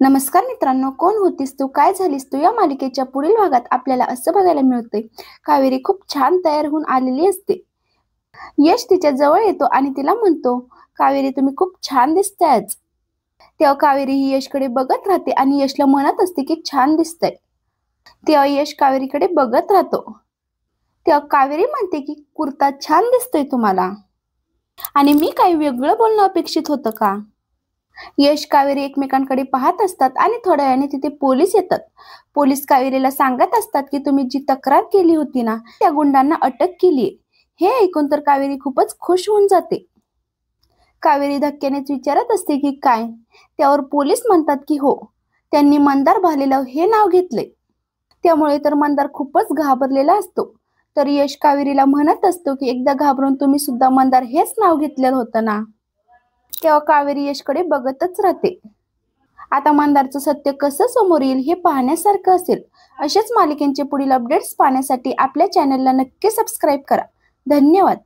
नमस्कार मित्रांनो, कोण होतीस तू, काय झालीस तू या मालिकेच्या पुढील भागात आपल्याला असं बघायला मिळतंय. कावेरी खूप छान तयार होऊन आलेली असते. यश तिच्या जवळ येतो आणि तिला म्हणतो, कावेरी तुम्ही खूप छान दिसताय आज. तेव्हा कावेरी ही यशकडे बघत राहते आणि यशला म्हणत असते की छान दिसतंय. तेव्हा यश कावेरीकडे बघत राहतो. तेव्हा कावेरी म्हणते की कुर्ता छान दिसतोय तुम्हाला. आणि मी काही वेगळं बोलणं अपेक्षित होतं का? यश कावेरी एकमेकांकडे पाहत असतात आणि थोड्या वेळाने तिथे पोलीस येतात. पोलीस कावेरीला सांगत असतात की तुम्ही जी तक्रार केली होती ना, त्या गुंडांना अटक केलीये. हे ऐकून तर कावेरी खूपच खुश होऊन जाते. कावेरी धक्क्यानेच विचारत असते की काय? त्यावर पोलीस म्हणतात की हो, त्यांनी मंदार भालेराव हे नाव घेतले. त्यामुळे तर मंदार खूपच घाबरलेला असतो. तर यश कावेरीला म्हणत असतो की एकदा घाबरून तुम्ही सुद्धा मंदार हेच नाव घेतलेलं होतं ना. तेव्हा कावेरी यशकडे बघतच राहते. आता मंदारचं सत्य कसं समोर येईल हे पाहण्यासारखं असेल. अशाच मालिकेंचे पुढील अपडेट्स पाहण्यासाठी आपल्या चॅनलला नक्की सबस्क्राईब करा. धन्यवाद.